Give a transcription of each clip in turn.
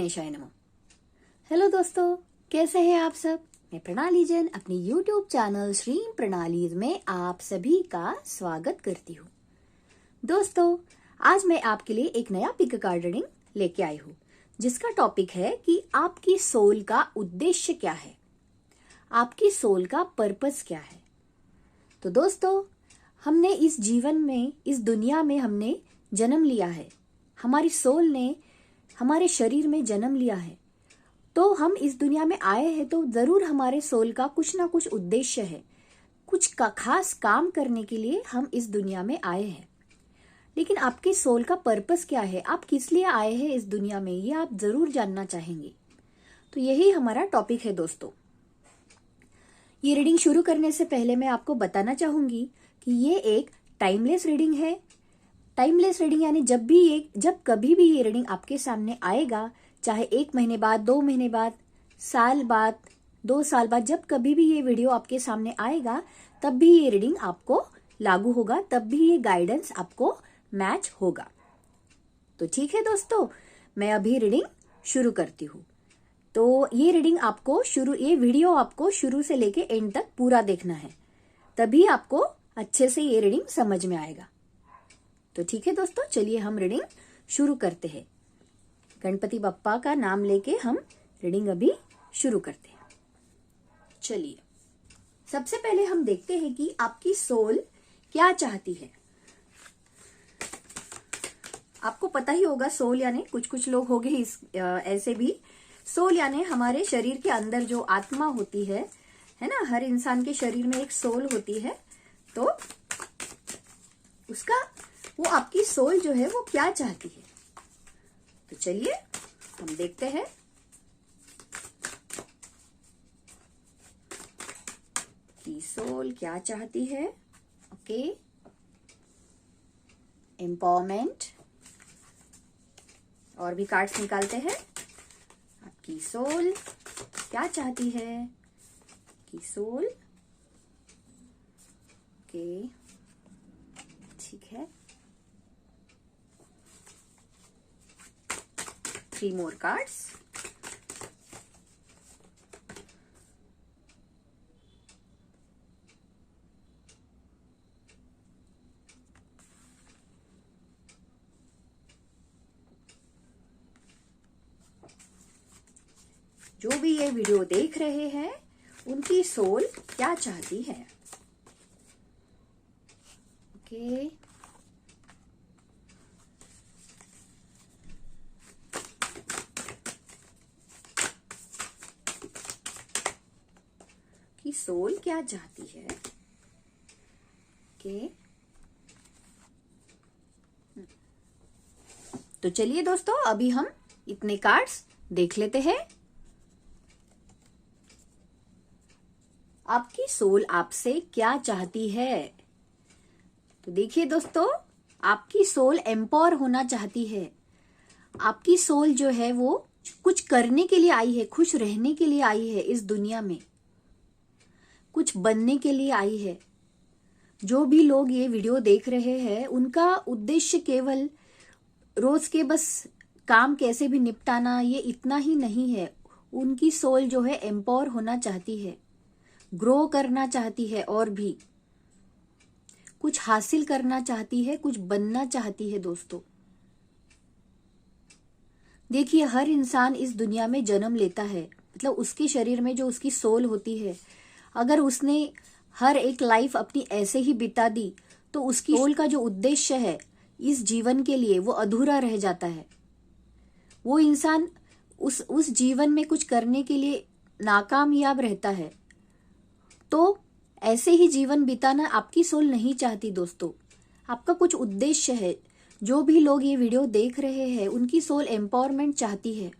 गणेशाय नमः। हेलो दोस्तों, कैसे हैं आप सब। मैं प्रणाली जैन अपनी YouTube चैनल श्री प्रणाली में आप सभी का स्वागत करती हूँ। दोस्तों, आज मैं आपके लिए एक नया पिक कार्ड रीडिंग लेके आई हूँ, जिसका टॉपिक है कि आपकी सोल का उद्देश्य क्या है, आपकी सोल का पर्पस क्या है। तो दोस्तों, हमने इस जीवन में, इस दुनिया में हमने जन्म लिया है, हमारी सोल ने हमारे शरीर में जन्म लिया है। तो हम इस दुनिया में आए हैं तो जरूर हमारे सोल का कुछ ना कुछ उद्देश्य है, कुछ का खास काम करने के लिए हम इस दुनिया में आए हैं। लेकिन आपकी सोल का पर्पस क्या है, आप किस लिए आए हैं इस दुनिया में, ये आप जरूर जानना चाहेंगे। तो यही हमारा टॉपिक है दोस्तों। ये रीडिंग शुरू करने से पहले मैं आपको बताना चाहूंगी कि ये एक टाइमलेस रीडिंग है। टाइमलेस रीडिंग यानी जब कभी भी ये रीडिंग आपके सामने आएगा, चाहे 1 महीने बाद, 2 महीने बाद, साल बाद, 2 साल बाद, जब कभी भी ये वीडियो आपके सामने आएगा, तब भी ये रीडिंग आपको लागू होगा, तब भी ये गाइडेंस आपको मैच होगा। तो ठीक है दोस्तों, मैं अभी रीडिंग शुरू करती हूँ। तो ये वीडियो आपको शुरू से लेके एंड तक पूरा देखना है, तभी आपको अच्छे से ये रीडिंग समझ में आएगा। तो ठीक है दोस्तों, चलिए हम रीडिंग शुरू करते हैं। गणपति बप्पा का नाम लेके हम रीडिंग अभी शुरू करते हैं। चलिए, सबसे पहले हम देखते हैं कि आपकी सोल क्या चाहती है। आपको पता ही होगा, सोल यानी कुछ लोग होंगे ऐसे भी, सोल यानी हमारे शरीर के अंदर जो आत्मा होती है ना, हर इंसान के शरीर में एक सोल होती है। तो वो आपकी सोल जो है वो क्या चाहती है। तो चलिए हम देखते हैं। कि सोल क्या चाहती है। Okay, empowerment. और भी कार्ड्स निकालते हैं। आपकी सोल क्या चाहती है, कि सोल। ओके, ठीक है। 3 more cards. जो भी ये वीडियो देख रहे हैं, उनकी सोल क्या चाहती है। ओके, कि सोल क्या चाहती है। ओके, तो चलिए दोस्तों, अभी हम इतने कार्ड्स देख लेते हैं। आपकी सोल आपसे क्या चाहती है। तो देखिए दोस्तों, आपकी सोल एम्पावर होना चाहती है। आपकी सोल जो है वो कुछ करने के लिए आई है, खुश रहने के लिए आई है इस दुनिया में, कुछ बनने के लिए आई है। जो भी लोग ये वीडियो देख रहे हैं, उनका उद्देश्य केवल रोज के बस काम कैसे भी निपटाना, ये इतना ही नहीं है। उनकी सोल जो है एम्पावर होना चाहती है, ग्रो करना चाहती है, और भी कुछ हासिल करना चाहती है, कुछ बनना चाहती है। दोस्तों देखिए, हर इंसान इस दुनिया में जन्म लेता है, मतलब उसके शरीर में जो उसकी सोल होती है, अगर उसने हर एक लाइफ अपनी ऐसे ही बिता दी, तो उसकी सोल का जो उद्देश्य है इस जीवन के लिए, वो अधूरा रह जाता है। वो इंसान उस जीवन में कुछ करने के लिए नाकामयाब रहता है। तो ऐसे ही जीवन बिताना आपकी सोल नहीं चाहती दोस्तों। आपका कुछ उद्देश्य है। जो भी लोग ये वीडियो देख रहे हैं, उनकी सोल एम्पावरमेंट चाहती है,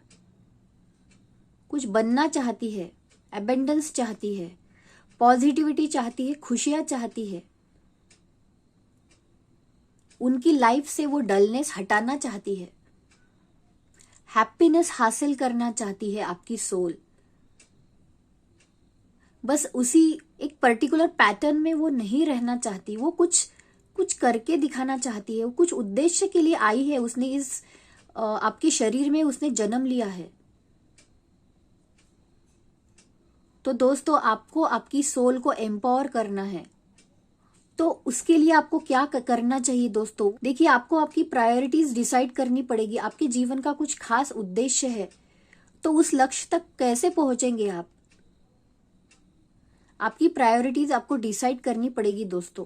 कुछ बनना चाहती है, एबंडेंस चाहती है, पॉजिटिविटी चाहती है, खुशियां चाहती है। उनकी लाइफ से वो डलनेस हटाना चाहती है, हैप्पीनेस हासिल करना चाहती है आपकी सोल। बस उसी एक पर्टिकुलर पैटर्न में वो नहीं रहना चाहती, वो कुछ करके दिखाना चाहती है। वो कुछ उद्देश्य के लिए आई है, उसने इस आपके शरीर में उसने जन्म लिया है। तो दोस्तों आपको आपकी सोल को एम्पावर करना है। तो उसके लिए आपको क्या करना चाहिए दोस्तों? देखिए, आपको आपकी प्रायोरिटीज डिसाइड करनी पड़ेगी। आपके जीवन का कुछ खास उद्देश्य है, तो उस लक्ष्य तक कैसे पहुंचेंगे आप? आपकी प्रायोरिटीज आपको डिसाइड करनी पड़ेगी दोस्तों।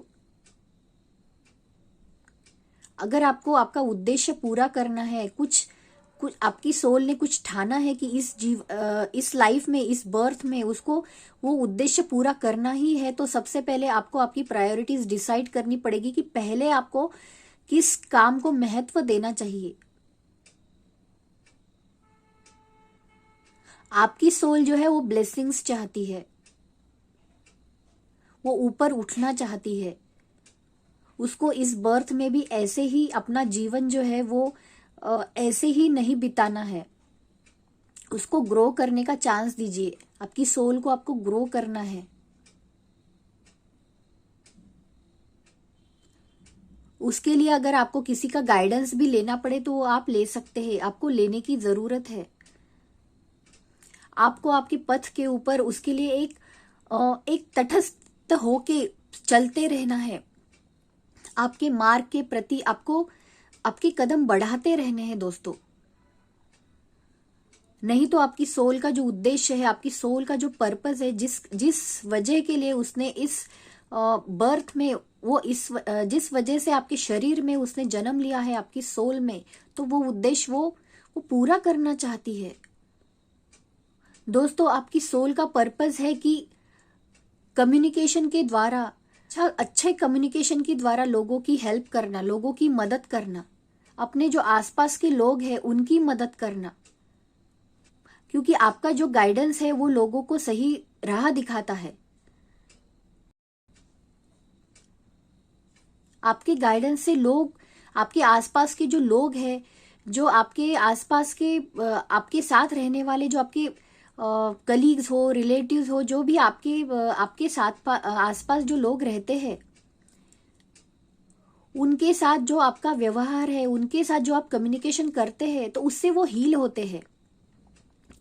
अगर आपको आपका उद्देश्य पूरा करना है, कुछ कुछ आपकी सोल ने कुछ ठाना है कि इस लाइफ में, इस बर्थ में उसको वो उद्देश्य पूरा करना ही है, तो सबसे पहले आपको आपकी प्रायोरिटीज डिसाइड करनी पड़ेगी कि पहले आपको किस काम को महत्व देना चाहिए। आपकी सोल जो है वो ब्लेसिंग्स चाहती है, वो ऊपर उठना चाहती है। उसको इस बर्थ में भी ऐसे ही अपना जीवन जो है वो ऐसे ही नहीं बिताना है। उसको ग्रो करने का चांस दीजिए। आपकी सोल को आपको ग्रो करना है। उसके लिए अगर आपको किसी का गाइडेंस भी लेना पड़े तो वो आप ले सकते हैं, आपको लेने की जरूरत है। आपको आपके पथ के ऊपर उसके लिए एक तटस्थ होके चलते रहना है। आपके मार्ग के प्रति आपको आपके कदम बढ़ाते रहने हैं दोस्तों। नहीं तो आपकी सोल का जो उद्देश्य है, आपकी सोल का जो पर्पस है, जिस जिस वजह के लिए उसने इस बर्थ में वो जिस वजह से आपके शरीर में उसने जन्म लिया है, आपकी सोल में, तो वो उद्देश्य वो पूरा करना चाहती है दोस्तों। आपकी सोल का पर्पस है कि कम्युनिकेशन के द्वारा, अच्छे कम्युनिकेशन के द्वारा लोगों की हेल्प करना, लोगों की मदद करना, अपने जो आसपास के लोग हैं उनकी मदद करना। क्योंकि आपका जो गाइडेंस है वो लोगों को सही राह दिखाता है। आपके गाइडेंस से लोग, आपके आसपास के जो लोग हैं, जो आपके आसपास के आपके साथ रहने वाले, जो आपके कलीग्स हो, रिलेटिव्स हो, जो भी आपके साथ आसपास जो लोग रहते हैं, उनके साथ जो आपका व्यवहार है, उनके साथ जो आप कम्युनिकेशन करते हैं, तो उससे वो हील होते हैं।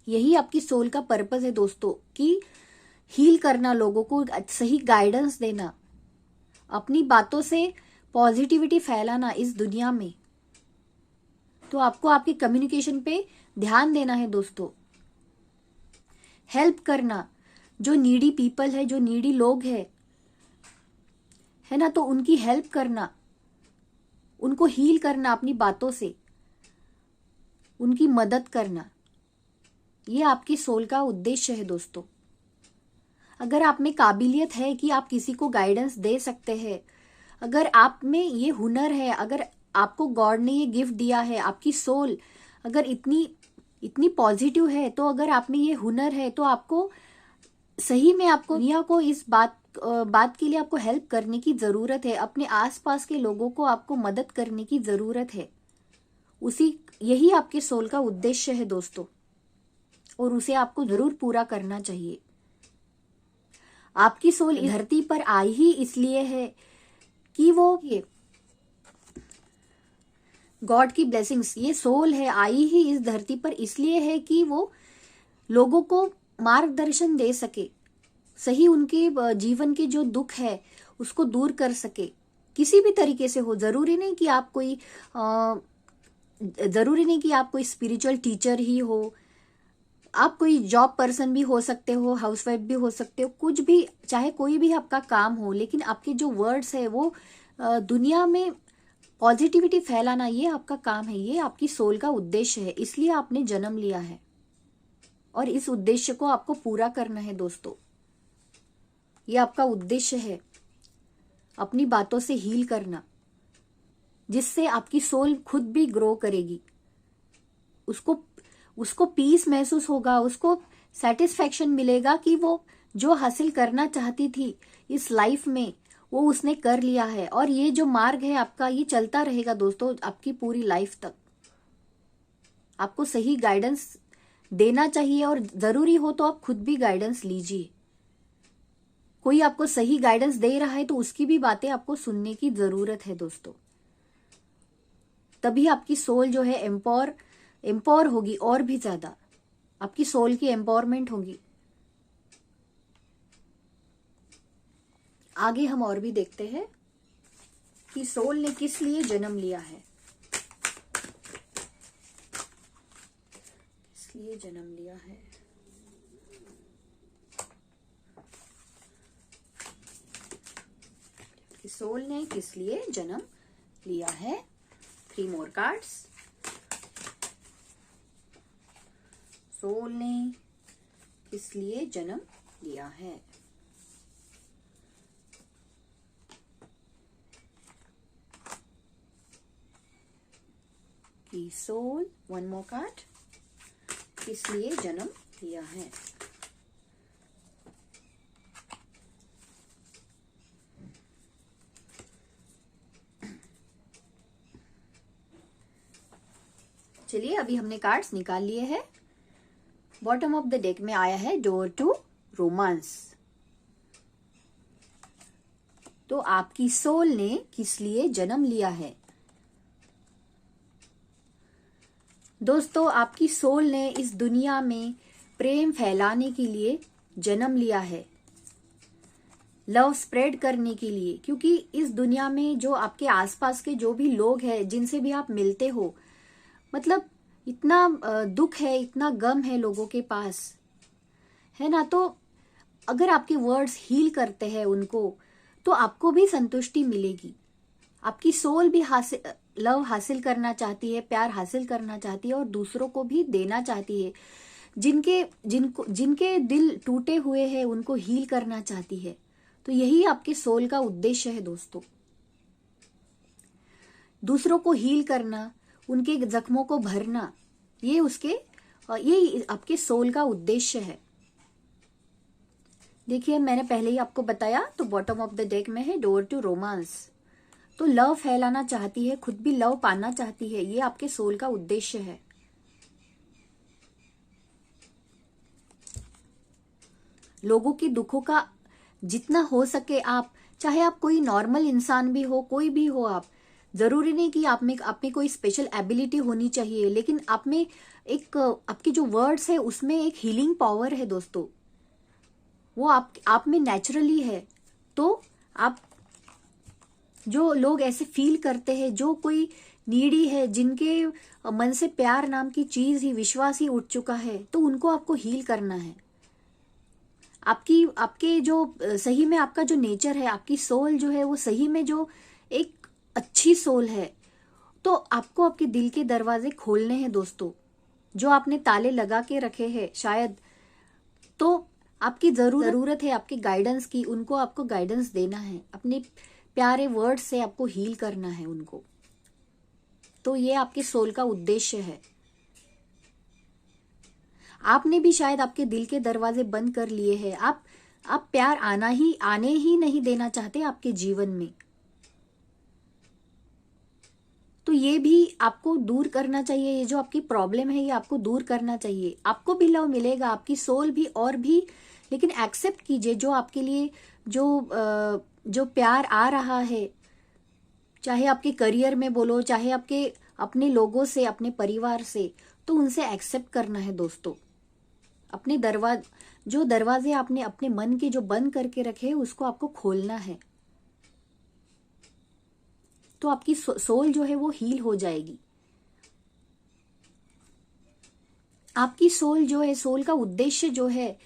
यही आपकी सोल का पर्पस है दोस्तों, कि हील करना, लोगों को सही गाइडेंस देना, अपनी बातों से पॉजिटिविटी फैलाना इस दुनिया में। तो आपको आपके कम्युनिकेशन पे ध्यान देना है दोस्तों। हेल्प करना, जो नीडी पीपल है, जो नीडी लोग है ना, तो उनकी हेल्प करना, उनको हील करना अपनी बातों से, उनकी मदद करना, ये आपकी सोल का उद्देश्य है दोस्तों। अगर आप में काबिलियत है कि आप किसी को गाइडेंस दे सकते हैं, अगर आप में ये हुनर है, अगर आपको गॉड ने ये गिफ्ट दिया है, आपकी सोल अगर इतनी पॉजिटिव है, तो अगर आप में ये हुनर है, तो आपको सही में आपको दुनिया को इस बात के लिए आपको हेल्प करने की जरूरत है। अपने आसपास के लोगों को आपको मदद करने की जरूरत है। यही आपके सोल का उद्देश्य है दोस्तों, और उसे आपको जरूर पूरा करना चाहिए। आपकी सोल धरती पर आई ही इसलिए है कि वो ये गॉड की ब्लेसिंग्स, ये सोल है आई ही इस धरती पर इसलिए है कि वो लोगों को मार्गदर्शन दे सके, सही उनके जीवन के जो दुख है उसको दूर कर सके, किसी भी तरीके से हो। जरूरी नहीं कि आप कोई स्पिरिचुअल टीचर ही हो, आप कोई जॉब पर्सन भी हो सकते हो, हाउसवाइफ भी हो सकते हो, कुछ भी, चाहे कोई भी आपका काम हो, लेकिन आपके जो वर्ड्स है वो दुनिया में पॉजिटिविटी फैलाना, ये आपका काम है, ये आपकी सोल का उद्देश्य है। इसलिए आपने जन्म लिया है और इस उद्देश्य को आपको पूरा करना है दोस्तों। ये आपका उद्देश्य है, अपनी बातों से हील करना, जिससे आपकी सोल खुद भी ग्रो करेगी। उसको पीस महसूस होगा, उसको सेटिस्फेक्शन मिलेगा कि वो जो हासिल करना चाहती थी इस लाइफ में वो उसने कर लिया है। और ये जो मार्ग है आपका, ये चलता रहेगा दोस्तों आपकी पूरी लाइफ तक। आपको सही गाइडेंस देना चाहिए, और जरूरी हो तो आप खुद भी गाइडेंस लीजिए। कोई आपको सही गाइडेंस दे रहा है तो उसकी भी बातें आपको सुनने की जरूरत है दोस्तों। तभी आपकी सोल जो है एम्पावर होगी, और भी ज्यादा आपकी सोल की एम्पावरमेंट होगी। आगे हम और भी देखते हैं कि सोल ने किस लिए जन्म लिया है, किस लिए जन्म लिया है। कि सोल ने किस लिए जन्म लिया है। 3 more कार्ड्स। सोल ने किस लिए जन्म लिया है। कि सोल, 1 more कार्ड, किस लिए जन्म लिया है। चलिए अभी हमने कार्ड्स निकाल लिए हैं। बॉटम ऑफ द डेक में आया है डोर टू रोमांस। तो आपकी सोल ने किस लिए जन्म लिया है। दोस्तों, आपकी सोल ने इस दुनिया में प्रेम फैलाने के लिए जन्म लिया है, लव स्प्रेड करने के लिए। क्योंकि इस दुनिया में जो आपके आसपास के जो भी लोग हैं, जिनसे भी आप मिलते हो, मतलब इतना दुख है, इतना गम है लोगों के पास, है ना। तो अगर आपके वर्ड्स हील करते हैं उनको, तो आपको भी संतुष्टि मिलेगी। आपकी सोल भी लव हासिल करना चाहती है, प्यार हासिल करना चाहती है, और दूसरों को भी देना चाहती है। जिनके दिल टूटे हुए हैं उनको हील करना चाहती है। तो यही आपके सोल का उद्देश्य है दोस्तों, दूसरों को हील करना, उनके जख्मों को भरना, ये आपके सोल का उद्देश्य है। देखिए, मैंने पहले ही आपको बताया, तो बॉटम ऑफ द डेक में है डोर टू रोमांस। तो लव फैलाना चाहती है, खुद भी लव पाना चाहती है, ये आपके सोल का उद्देश्य है। लोगों के दुखों का जितना हो सके आप, चाहे आप कोई नॉर्मल इंसान भी हो, कोई भी हो, आप जरूरी नहीं कि आप में कोई स्पेशल एबिलिटी होनी चाहिए, लेकिन आप में आपके जो वर्ड्स है उसमें एक हीलिंग पावर है दोस्तों, वो आप में नेचुरली है। तो आप, जो लोग ऐसे फील करते हैं, जो कोई नीडी है, जिनके मन से प्यार नाम की चीज ही, विश्वास ही उठ चुका है, तो उनको आपको हील करना है। आपके जो सही में आपका जो नेचर है, आपकी सोल जो है, वो सही में जो एक अच्छी सोल है, तो आपको आपके दिल के दरवाजे खोलने हैं दोस्तों। जो आपने ताले लगा के रखे हैं शायद, तो आपकी जरूरत है आपके गाइडेंस की, उनको आपको गाइडेंस देना है, अपने प्यारे वर्ड से आपको हील करना है उनको। तो ये आपके सोल का उद्देश्य है। आपने भी शायद आपके दिल के दरवाजे बंद कर लिए हैं। आप प्यार आने ही नहीं देना चाहते आपके जीवन में। तो ये भी आपको दूर करना चाहिए, ये जो आपकी प्रॉब्लम है ये आपको दूर करना चाहिए। आपको भी लव मिलेगा, आपकी सोल भी, और भी, लेकिन एक्सेप्ट कीजिए जो आपके लिए जो प्यार आ रहा है, चाहे आपके करियर में बोलो, चाहे आपके अपने लोगों से, अपने परिवार से, तो उनसे एक्सेप्ट करना है दोस्तों। अपने जो दरवाजे आपने अपने मन के जो बंद करके रखे हैं, उसको आपको खोलना है। तो आपकी सोल जो है वो हील हो जाएगी। आपकी सोल जो है, सोल का उद्देश्य जो है,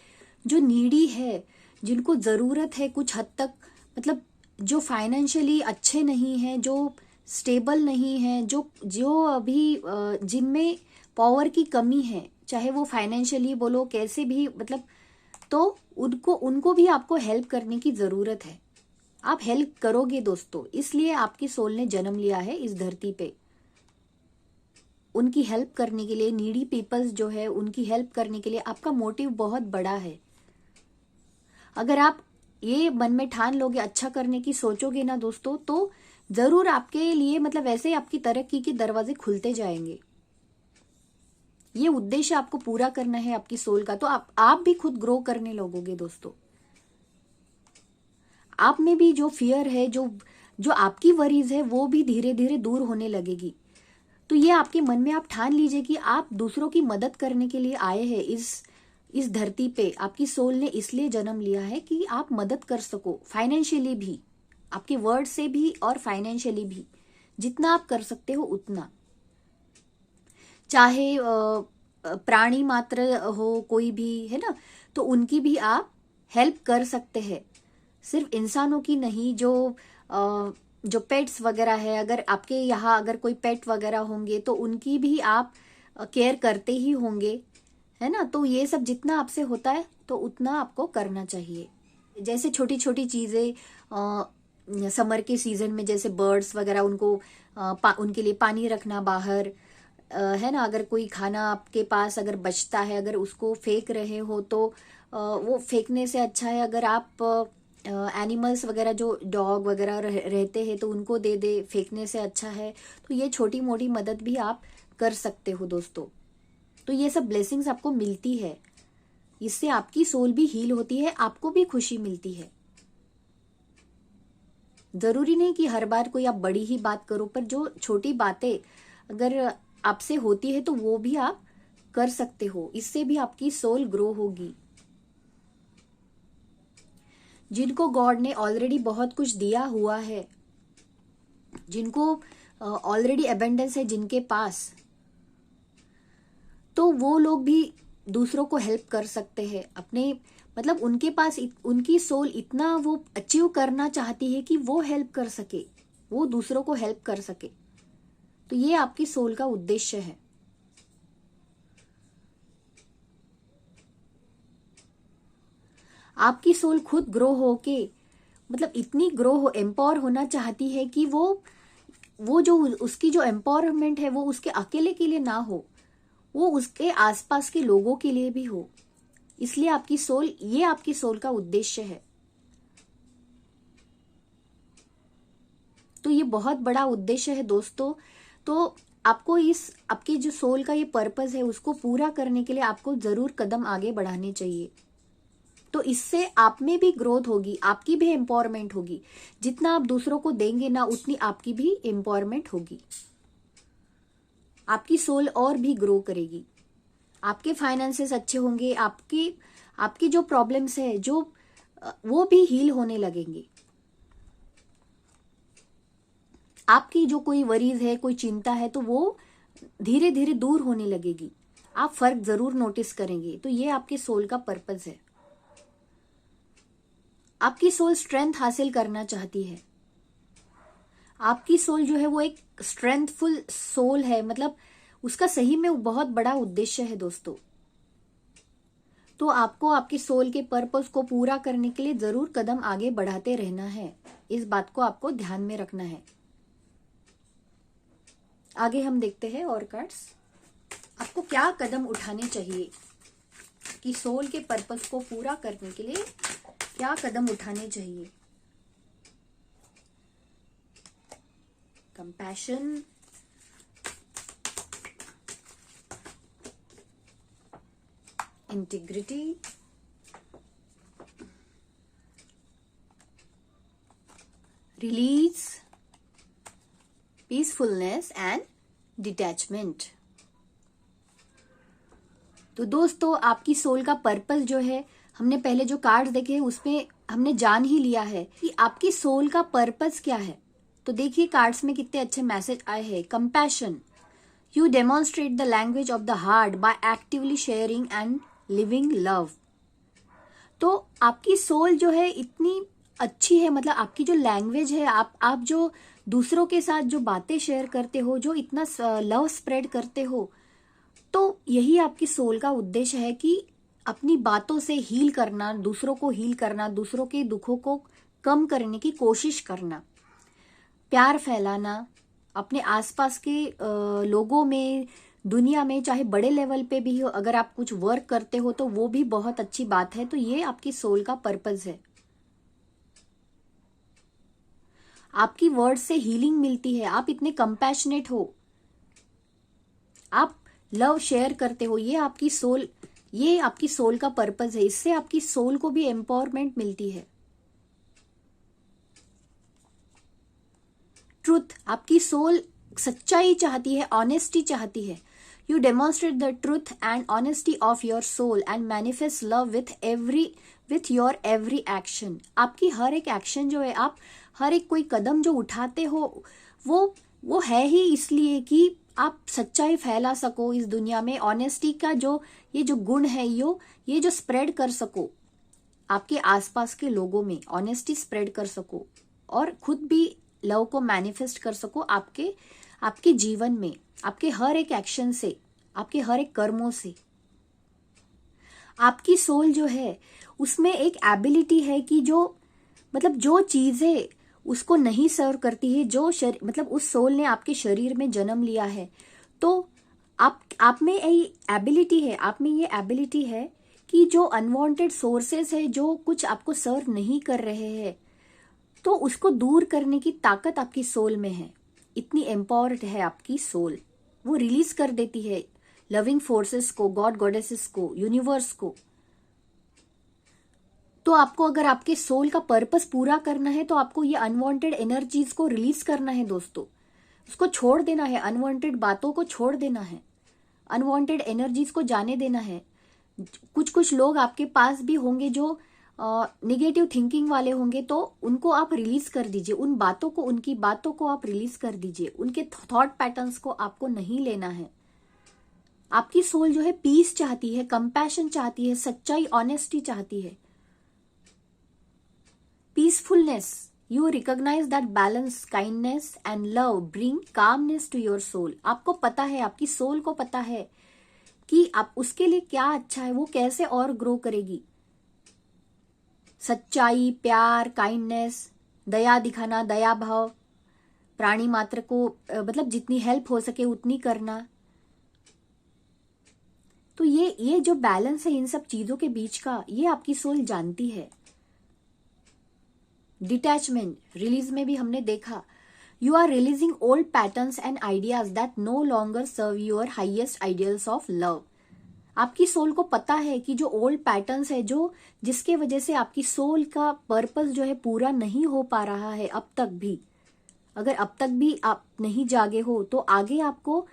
जो नीडी है, जिनको जरूरत है कुछ हद तक, मतलब जो फाइनेंशियली अच्छे नहीं है, जो स्टेबल नहीं है, जो अभी जिनमें पावर की कमी है, चाहे वो फाइनेंशियली बोलो, कैसे भी, मतलब, तो उनको भी आपको हेल्प करने की जरूरत है। आप हेल्प करोगे दोस्तों, इसलिए आपकी सोल ने जन्म लिया है इस धरती पे, उनकी हेल्प करने के लिए। नीडी पीपल्स जो है, उनकी हेल्प करने के लिए आपका मोटिव बहुत बड़ा है। अगर आप ये मन में ठान लोगे, अच्छा करने की सोचोगे ना दोस्तों, तो जरूर आपके लिए, मतलब वैसे आपकी तरक्की के दरवाजे खुलते जाएंगे। ये उद्देश्य आपको पूरा करना है आपकी सोल का, तो आप भी खुद ग्रो करने लगोगे दोस्तों। आप में भी जो फियर है, जो आपकी वरीज है, वो भी धीरे धीरे दूर होने लगेगी। तो ये आपके मन में आप ठान लीजिए कि आप दूसरों की मदद करने के लिए आए हैं इस धरती पे। आपकी सोल ने इसलिए जन्म लिया है कि आप मदद कर सको, फाइनेंशियली भी, आपके वर्ड से भी और फाइनेंशियली भी, जितना आप कर सकते हो उतना। चाहे प्राणी मात्र हो कोई भी, है ना, तो उनकी भी आप हेल्प कर सकते हैं। सिर्फ इंसानों की नहीं, जो पेट्स वगैरह है, अगर आपके यहाँ अगर कोई पेट वगैरह होंगे तो उनकी भी आप केयर करते ही होंगे, है ना। तो ये सब जितना आपसे होता है तो उतना आपको करना चाहिए। जैसे छोटी छोटी चीजें समर के सीजन में, जैसे बर्ड्स वगैरह, उनको उनके लिए पानी रखना बाहर, है ना। अगर कोई खाना आपके पास अगर बचता है, अगर उसको फेंक रहे हो तो वो फेंकने से अच्छा है अगर आप एनिमल्स वगैरह, जो डॉग वगैरह रहते हैं तो उनको दे दे, फेंकने से अच्छा है। तो ये छोटी मोटी मदद भी आप कर सकते हो दोस्तों। तो ये सब ब्लेसिंग्स आपको मिलती है, इससे आपकी सोल भी हील होती है, आपको भी खुशी मिलती है। जरूरी नहीं कि हर बार कोई आप बड़ी ही बात करो, पर जो छोटी बातें अगर आपसे होती है तो वो भी आप कर सकते हो, इससे भी आपकी सोल ग्रो होगी। जिनको गॉड ने ऑलरेडी बहुत कुछ दिया हुआ है, जिनको ऑलरेडी एबेंडेंस है जिनके पास, तो वो लोग भी दूसरों को हेल्प कर सकते हैं। अपने मतलब उनके पास उनकी सोल इतना वो अचीव करना चाहती है कि वो हेल्प कर सके, वो दूसरों को हेल्प कर सके। तो ये आपकी सोल का उद्देश्य है। आपकी सोल खुद ग्रो होके, मतलब इतनी ग्रो हो, एम्पावर होना चाहती है कि वो जो उसकी जो एम्पावरमेंट है वो उसके अकेले के लिए ना हो, वो उसके आसपास के लोगों के लिए भी हो। इसलिए ये आपकी सोल का उद्देश्य है। तो ये बहुत बड़ा उद्देश्य है दोस्तों। तो आपको आपकी जो सोल का ये पर्पस है उसको पूरा करने के लिए आपको जरूर कदम आगे बढ़ाने चाहिए। तो इससे आप में भी ग्रोथ होगी, आपकी भी एम्पावरमेंट होगी। जितना आप दूसरों को देंगे ना, उतनी आपकी भी एम्पावरमेंट होगी, आपकी सोल और भी ग्रो करेगी, आपके फाइनेंसेस अच्छे होंगे, आपकी जो प्रॉब्लम्स है वो भी हील होने लगेंगे। आपकी जो कोई वरीज है, कोई चिंता है, तो वो धीरे धीरे दूर होने लगेगी। आप फर्क जरूर नोटिस करेंगे। तो ये आपके सोल का पर्पस है। आपकी सोल स्ट्रेंथ हासिल करना चाहती है। आपकी सोल जो है वो एक स्ट्रेंथफुल सोल है, मतलब उसका सही में बहुत बड़ा उद्देश्य है दोस्तों। तो आपको आपकी सोल के पर्पस को पूरा करने के लिए जरूर कदम आगे बढ़ाते रहना है। इस बात को आपको ध्यान में रखना है। आगे हम देखते हैं और कार्ड्स। आपको क्या कदम उठाने चाहिए कि सोल के पर्पस को पूरा करने के लिए क्या कदम उठाने चाहिए। Compassion, integrity, release, peacefulness and detachment. तो दोस्तों आपकी सोल का पर्पस जो है, हमने पहले जो कार्ड्स देखे उसमें हमने जान ही लिया है कि आपकी सोल का पर्पस क्या है। तो देखिए कार्ड्स में कितने अच्छे मैसेज आए हैं। Compassion, you demonstrate the language of the heart by actively sharing and living love. तो आपकी सोल जो है इतनी अच्छी है, मतलब आपकी जो लैंग्वेज है, आप जो दूसरों के साथ जो बातें शेयर करते हो, जो इतना लव स्प्रेड करते हो, तो यही आपकी सोल का उद्देश्य है कि अपनी बातों से हील करना, दूसरों को हील करना, दूसरों के दुखों को कम करने की कोशिश करना, प्यार फैलाना, अपने आसपास के लोगों में, दुनिया में, चाहे बड़े लेवल पे भी हो, अगर आप कुछ वर्क करते हो तो वो भी बहुत अच्छी बात है। तो ये आपकी सोल का पर्पस है। आपकी वर्ड से हीलिंग मिलती है, आप इतने कंपैशनेट हो, आप लव शेयर करते हो, ये आपकी सोल का पर्पस है। इससे आपकी सोल को भी एम्पावरमेंट मिलती है। ट्रुथ, आपकी सोल सच्चाई चाहती है, ऑनेस्टी चाहती है। You demonstrate the truth and honesty of your soul and manifest love with your every action. आपकी हर एक एक्शन जो है, आप हर एक कोई कदम जो उठाते हो वो है ही इसलिए कि आप सच्चाई फैला सको इस दुनिया में। ऑनेस्टी का ये जो गुण है, ये जो स्प्रेड कर सको आपके आसपास के लोगों में, ऑनेस्टी स्प्रेड कर सको और खुद भी लव को मैनिफेस्ट कर सको आपके जीवन में, आपके हर एक एक्शन से, आपके हर एक कर्मों से। आपकी सोल जो है उसमें एक एबिलिटी है कि जो चीजें उसको नहीं सर्व करती है, मतलब उस सोल ने आपके शरीर में जन्म लिया है, तो आप में ये एबिलिटी है कि जो अनवांटेड सोर्सेस है, जो कुछ आपको सर्व नहीं कर रहे हैं, तो उसको दूर करने की ताकत आपकी सोल में है। इतनी एम्पावर्ड है आपकी सोल, वो रिलीज कर देती है लविंग फोर्सेस को, गॉड गॉडेसेस को, यूनिवर्स को। तो आपको अगर आपके सोल का पर्पस पूरा करना है तो आपको ये अनवांटेड एनर्जीज को रिलीज करना है दोस्तों, उसको छोड़ देना है, अनवांटेड बातों को छोड़ देना है, अनवांटेड एनर्जीज को जाने देना है। कुछ लोग आपके पास भी होंगे जो निगेटिव थिंकिंग वाले होंगे, तो उनको आप रिलीज कर दीजिए, उनकी बातों को आप रिलीज कर दीजिए, उनके थॉट पैटर्न्स को आपको नहीं लेना है। आपकी सोल जो है पीस चाहती है, कंपैशन चाहती है, सच्चाई, ऑनेस्टी चाहती है, peacefulness. You recognize that balance, kindness and love bring calmness to your soul. आपको पता है, आपकी सोल को पता है कि आप उसके लिए क्या अच्छा है, वो कैसे और ग्रो करेगी। सच्चाई, प्यार, काइंडनेस, दया दिखाना, दया भाव, प्राणी मात्र को मतलब जितनी हेल्प हो सके उतनी करना। तो ये जो बैलेंस है इन सब चीजों के बीच का, ये आपकी सोल जानती है। डिटैचमेंट रिलीज में भी हमने देखा, you are releasing old patterns and ideas that no longer serve your highest ideals of love. आपकी सोल को पता है कि जो ओल्ड पैटर्न्स है, जिसके वजह से आपकी सोल का पर्पस जो है पूरा नहीं हो पा रहा है अब तक भी, अगर अब तक भी आप नहीं जागे हो तो आगे आपको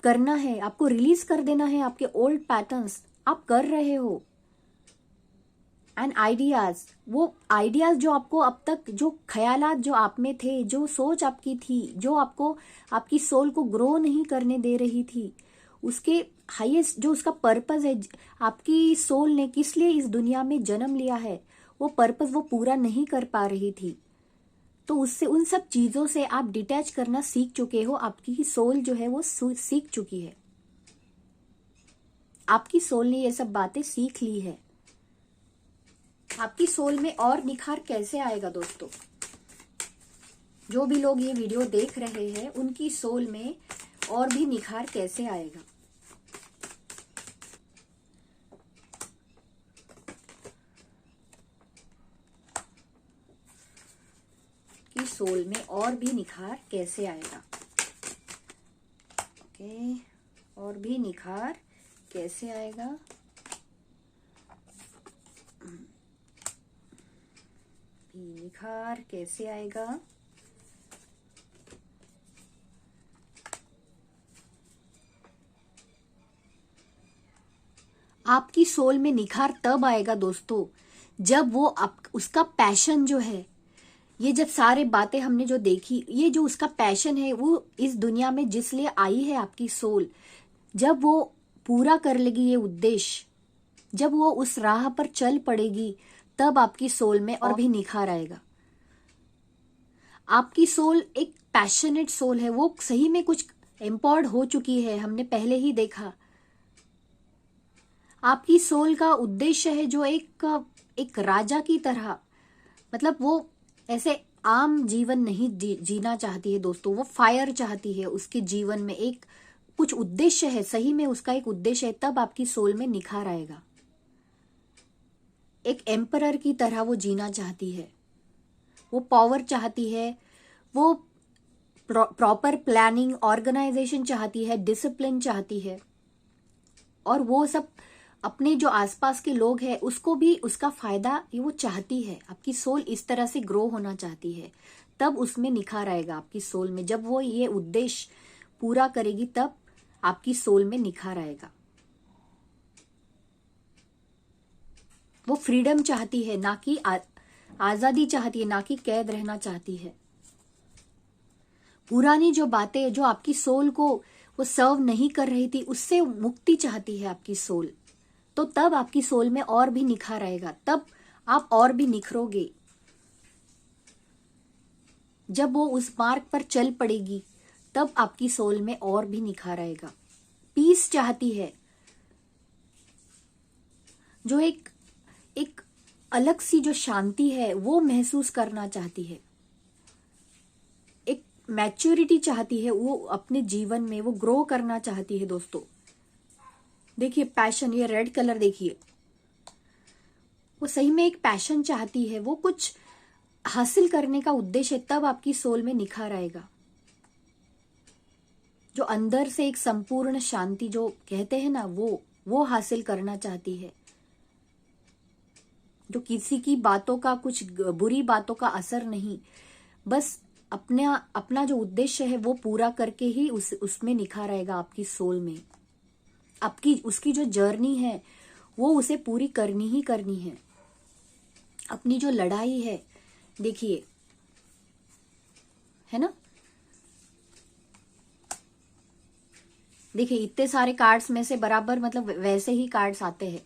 करना है, आपको रिलीज कर देना है आपके ओल्ड पैटर्न्स। आप कर रहे हो। एंड आइडियाज, वो आइडियाज जो आपको अब तक, जो ख्यालात जो आप में थे, जो सोच आपकी थी, जो आपको आपकी सोल को ग्रो नहीं करने दे रही थी, उसके हाईएस्ट जो उसका पर्पस है, आपकी सोल ने किस लिए इस दुनिया में जन्म लिया है, वो पर्पस वो पूरा नहीं कर पा रही थी। तो उससे, उन सब चीजों से आप डिटैच करना सीख चुके हो, आपकी सोल जो है वो सीख चुकी है, आपकी सोल ने ये सब बातें सीख ली है। आपकी सोल में और निखार कैसे आएगा दोस्तों? जो भी लोग ये वीडियो देख रहे हैं उनकी सोल में और भी निखार कैसे आएगा? की सोल में और भी निखार कैसे आएगा? ओके, और भी निखार कैसे आएगा? निखार कैसे आएगा? आपकी सोल में निखार तब आएगा दोस्तों जब वो उसका पैशन जो है, ये जब सारे बातें हमने जो देखी, ये जो उसका पैशन है वो इस दुनिया में जिस लिए आई है आपकी सोल, जब वो पूरा कर लेगी ये उद्देश्य, जब वो उस राह पर चल पड़ेगी, तब आपकी सोल में और भी निखार आएगा। आपकी सोल एक पैशनेट सोल है, वो सही में कुछ एम्पावर्ड हो चुकी है, हमने पहले ही देखा। आपकी सोल का उद्देश्य है जो एक राजा की तरह, मतलब वो ऐसे आम जीवन नहीं जीना चाहती है दोस्तों, वो फायर चाहती है, उसके जीवन में एक कुछ उद्देश्य है, सही में उसका एक उद्देश्य है, तब आपकी सोल में निखार आएगा। एक एम्परर की तरह वो जीना चाहती है, वो पावर चाहती है, वो प्रॉपर प्लानिंग, ऑर्गेनाइजेशन चाहती है, डिसिप्लिन चाहती है, और वो सब अपने जो आसपास के लोग हैं उसको भी उसका फायदा ये वो चाहती है। आपकी सोल इस तरह से ग्रो होना चाहती है, तब उसमें निखार आएगा आपकी सोल में। जब वो ये उद्देश्य पूरा करेगी तब आपकी सोल में निखार आएगा। वो फ्रीडम चाहती है, ना कि आजादी चाहती है, ना कि कैद रहना चाहती है। पुरानी जो बातें जो आपकी सोल को वो सर्व नहीं कर रही थी, उससे मुक्ति चाहती है आपकी सोल। तो तब आपकी सोल में और भी निखार आएगा, तब आप और भी निखरोगे। जब वो उस मार्ग पर चल पड़ेगी तब आपकी सोल में और भी निखार आएगा। पीस चाहती है, जो एक अलग सी जो शांति है वो महसूस करना चाहती है। एक मैच्योरिटी चाहती है, वो अपने जीवन में वो ग्रो करना चाहती है। दोस्तों देखिए पैशन, ये रेड कलर देखिए, वो सही में एक पैशन चाहती है, वो कुछ हासिल करने का उद्देश्य है, तब आपकी सोल में निखार आएगा। जो अंदर से एक संपूर्ण शांति जो कहते हैं ना, वो हासिल करना चाहती है। जो किसी की बातों का, कुछ बुरी बातों का असर नहीं, बस अपना जो उद्देश्य है वो पूरा करके ही उसमें निखार आएगा आपकी सोल में। उसकी जो जर्नी है वो उसे पूरी करनी ही करनी है। अपनी जो लड़ाई है, देखिए, है ना, देखिए इतने सारे कार्ड्स में से बराबर मतलब वैसे ही कार्ड्स आते हैं,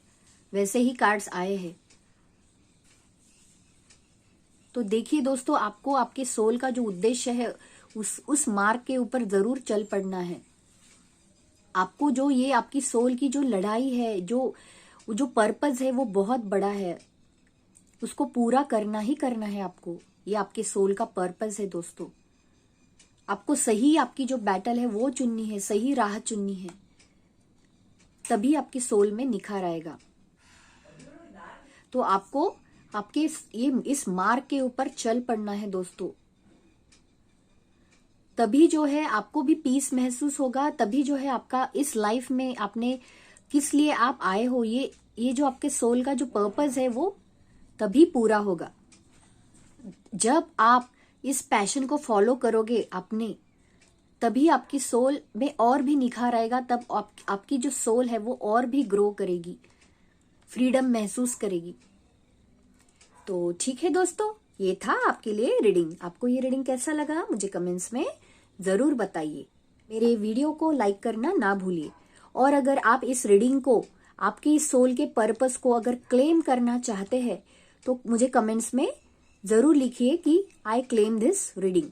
वैसे ही कार्ड्स आए हैं। तो देखिए दोस्तों, आपको आपके सोल का जो उद्देश्य है उस मार्ग के ऊपर जरूर चल पड़ना है। आपको जो ये आपकी सोल की जो लड़ाई है, जो पर्पस है वो बहुत बड़ा है, उसको पूरा करना ही करना है आपको। ये आपके सोल का पर्पस है दोस्तों। आपको सही आपकी जो बैटल है वो चुननी है, सही राह चुननी है, तभी आपकी सोल में निखार आएगा। तो आपको आपके इस मार्ग के ऊपर चल पड़ना है दोस्तों। तभी जो है आपको भी पीस महसूस होगा, तभी जो है आपका इस लाइफ में आपने किस लिए आप आए हो, ये जो आपके सोल का जो पर्पस है वो तभी पूरा होगा। जब आप इस पैशन को फॉलो करोगे अपने, तभी आपकी सोल में और भी निखार आएगा। तब आपकी जो सोल है वो और भी ग्रो करेगी, फ्रीडम महसूस करेगी। तो ठीक है दोस्तों, ये था आपके लिए रीडिंग। आपको ये रीडिंग कैसा लगा मुझे कमेंट्स में जरूर बताइए। मेरे वीडियो को लाइक करना ना भूलिए। और अगर आप इस रीडिंग को, आपकी सोल के पर्पस को अगर क्लेम करना चाहते हैं तो मुझे कमेंट्स में जरूर लिखिए कि आई क्लेम दिस रीडिंग।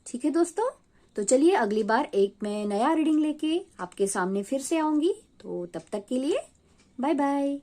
ठीक है दोस्तों, तो चलिए अगली बार मैं नया रीडिंग लेके आपके सामने फिर से आऊंगी। तो तब तक के लिए बाय बाय।